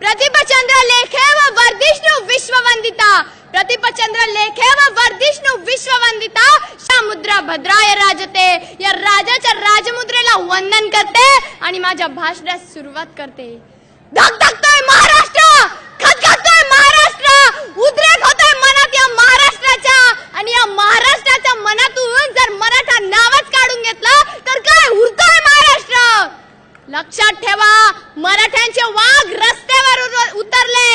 प्रतिपचंद्र लेखे व वर्धिष्णु विश्ववंदिता, प्रतिपचंद्र लेखे व वर्धिष्णु विश्ववंदिता, मुद्रा भद्राय राजते. या राजाच्या राजमुद्रेला वंदन करते आणि माझ्या भाषणास सुरुवात करते. धगधगतोय महाराष्ट्र, खदखदतोय महाराष्ट्र, उद्रेक होतोय मनात या महाराष्ट्राच्या. आणि या महाराष्ट्राच्या मनातून जर मराठा नावच काढून घेतलं तर काय उरतोय महाराष्ट्र. लक्षात ठेवा, मराठ्यांचे वाघ रस्त्यावर उतरले.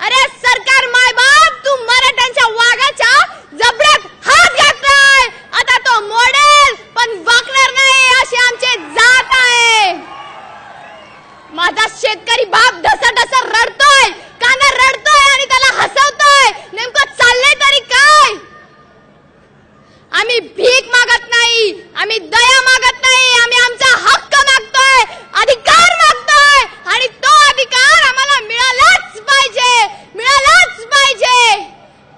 अरे सरकार मायबाप, तू मराठ्यांच्या वाघाच्या जबड्यात हात घातलाय. आता तो मोडेल पण वाकणार नाही अशी आमची जात आहे. माझा शेतकरी बाप ढसा रडतोय, काना रडतोय आणि त्याला हसवतोय. नेमकं चाललंय तरी काय. आम्ही भीक मागत नाही, आम्ही दया मागत नाही, आम्ही आमचा हक्क मागतोय, अधिकार मागतोय. आणि तो अधिकार आम्हाला मिळालाच पाहिजे, मिळालाच पाहिजे.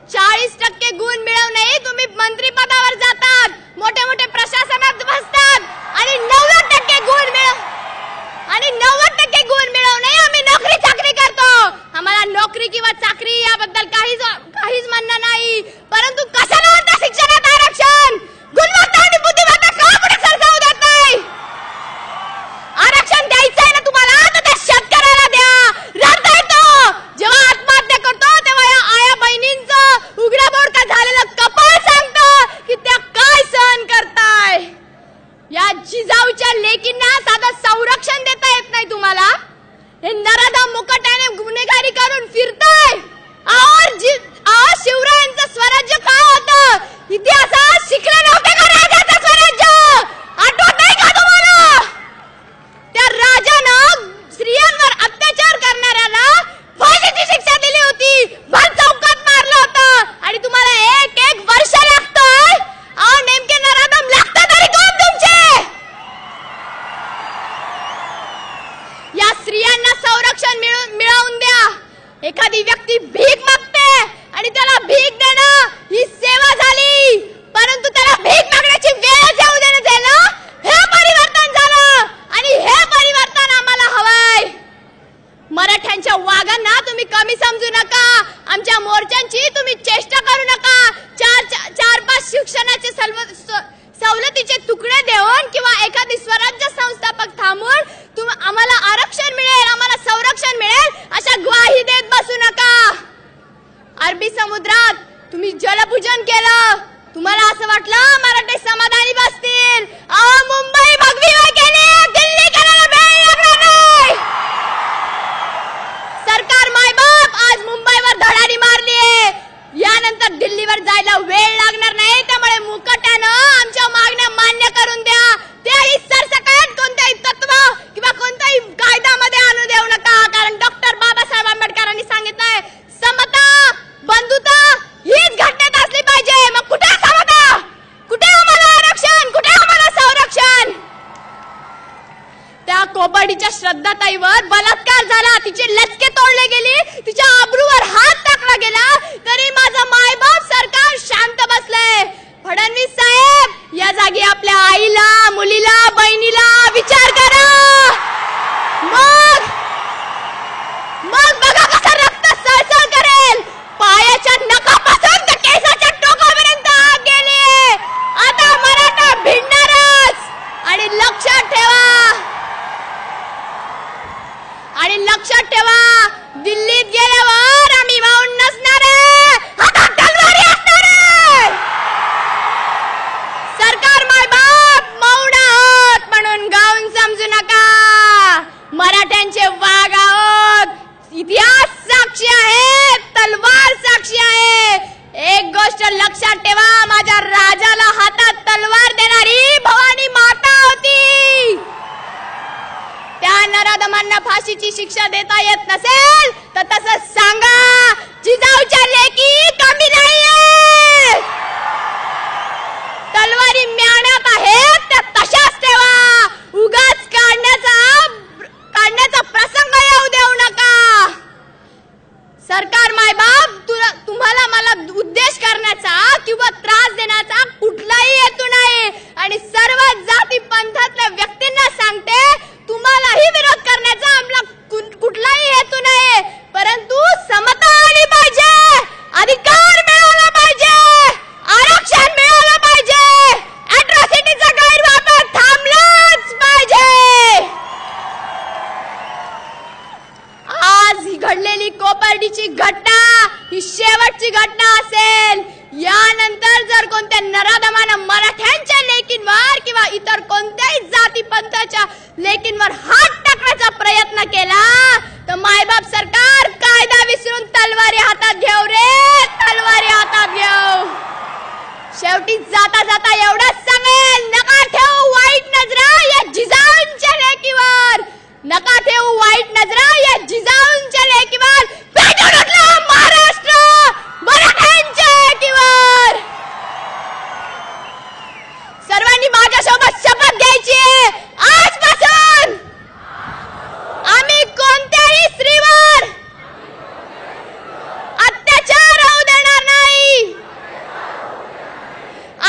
40% गुण मिळवणे तुम्ही मंत्री पदावर जातात, मोठे मोठे प्रशासनात बसतात आणि 90% गुण मिळवणे आम्ही नोकरी चाकरी करतो. आम्हाला नोकरी किंवा चाकरी याबद्दल काहीच म्हणणं नाही. परंतु कशाला म्हणता शिक्षणात आरक्षण. गुणवत्ता आणि बुद्धिमत्ता का पुढे सरसावू देत नाही. आरक्षण द्यायचंय ना तुम्हाला तर त्या शेतकऱ्याला द्या. रडता येतो जेव्हा आत्महत्या करतो तेव्हा या आया बहिणींचं उघड्याबोड झालेलं कपाळ सांगतं की त्या काय सहन करताय. या जिजाऊच्या लेकींना साधं संरक्षण देता येत नाही तुम्हाला. हे नराधम मुकट्याने गुन्हेगारी करून फिरताय. शिवरायांचं स्वराज्य काय होतं, इतिहासात शिकले नव्हते का राजाचं स्वराज्य. आठवत नाही का तुम्हाला. त्या राजानं स्त्रियांवर अत्याचार करणाऱ्याला फाशीची शिक्षा दिली होती, भर चौकात मारलं होतं. आणि तुम्हाला एक वर्ष लागतंय. नेमके नराधम लागतं तरी कोण तुमचे. या स्त्रियांना संरक्षण मिळवून द्या. एखादी व्यक्ती भीक मागते आणि त्याला भीक देणं ही सेवा झाली, परंतु त्याला भीक मागण्याची वेळ येऊ देणं ना, हे परिवर्तन झालं. आणि हे परिवर्तन आम्हाला हवंय. मराठ्यांच्या वाघांना तुम्ही कमी समजू नका, आमच्या मोर्चांची तुम्ही चेष्टा करू नका. 4-5 शिक्षणाचे सवलतीचे तुकडे देऊन किंवा एखादी स्वराज्य संस्थापक थांबून आम्हाला आरक्षण मिळेल, आम्हाला संरक्षण मिळेल अशा ग्वाही देत बसू नका. अरबी समुद्रात तुम्ही जलपूजन केलं, तुम्हाला असं वाटलं मराठी समाधानी बसतील. मुंबई भगवी केली, दिल्ली करायला वेळ लागणार नाही. सरकार मायबाप आज मुंबईवर धडाडी मारलीये, यानंतर दिल्लीवर जायला वेळ लागणार नाही. त्यामुळे मुकट्यानं आमच्या मागण्या मान्य करून द्या. त्याही सरसकट कोणत्याही तत्व किंवा कोणत्याही कायद्यामध्ये आणू देऊ नका. कारण डॉक्टर बाबासाहेब आंबेडकरांनी सांगितलंय समता बंधुता हीच घटनेत असली पाहिजे. मग कुठे समता, कुठे आम्हाला आरक्षण, कुठे आम्हाला संरक्षण. त्या कोबडीच्या श्रद्धाताईवर बलात्कार झाला, तिचे लचके तोडले गेले, तिच्या आबरूवर हात टाकला गेला, तरी माझं मायबाप सरकार शांत बसलंय. फडणवीस साहेब, या जागी आपल्या आईला, मुलीला, बहिणीला विचार करा. मग बघा कसं रक्त सळसळ करेल. पायाच्या नखापासून तर केसाच्या टोकापर्यंत आग गेली. आता मराठा भिडणारच. आणि लक्षात ठेवा, दिल्लीत गेल्यावर आम्ही वाहून नसणार आहे, हातात तलवारी असणार आहे. सरकार मायबाप मौन आहोत म्हणून गाऊन समजू नका. मराठ्यांचे वाघ आहोत. इतिहास साक्षी आहे, तलवार साक्षी आहे. एक गोष्ट लक्षात ठेवा, माझ्या राजाला हातात तलवार देणारी भवानी माता होती. त्या नराधमांना फाशीची शिक्षा देता येत नसेल तर तसं सांगा. जिजाऊच्या लेकी कमी नाहीये. तलवारी म्याण्यात आहेत त्या तशाच ठेवा. उगाच काढण्याचा प्रसंग येऊ देऊ नका. सरकार मायबाप, तुम्हाला मला उद्देश करण्याचा किंवा त्रास देण्याचा कुठलाही हेतू नाही. आणि सर्व जाती पंथातल्या व्यक्तींना सांगते, तुम्हालाही विरोध करण्याचा आमला कुठलाही हेतू नाही. घडलेली कोपर्डीची घटना ही शेवटची घटना असेल. यानंतर जर कोणत्या नराधमानं मराठ्यांच्या लेकींवर किंवा इतर कोणत्याही जाती पंथाच्या लेकींवर हात टाकण्याचा प्रयत्न केला तर मायबाप सरकार कायदा विसरून तलवारी हातात घेऊ रे, तलवारी हातात घेऊ. शेवटी जाता जाता एवढंच सांगेल, नका ठेवू वाईट नजरा या जिजाऊंच्या लेकीवर, नका ठेवू वाईट नजरा या जिजाऊंच्या लेकीवर. पेटून उठला महाराष्ट्र मराठ्यांच्या लेकीवर. सर्वांनी माझ्यासोबत शपथ घ्यायची आहे. आजपासून आम्ही कोणत्याही स्त्रीवर अत्याचार होऊ देणार नाही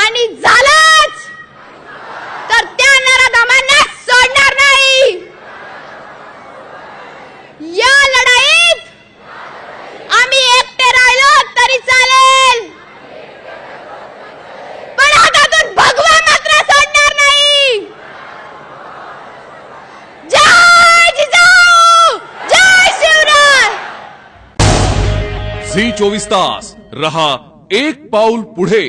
आणि झालाच तर त्या नराधमांना सोडणार नाही. या लढाईत आम्ही एकटे राहिलो तरी चालेल, पण हातातून भगवा मात्र सोडणार नाही. जय जिजाऊ, जय शिवराय. झी 24 तास रहा एक पाऊल पुढे.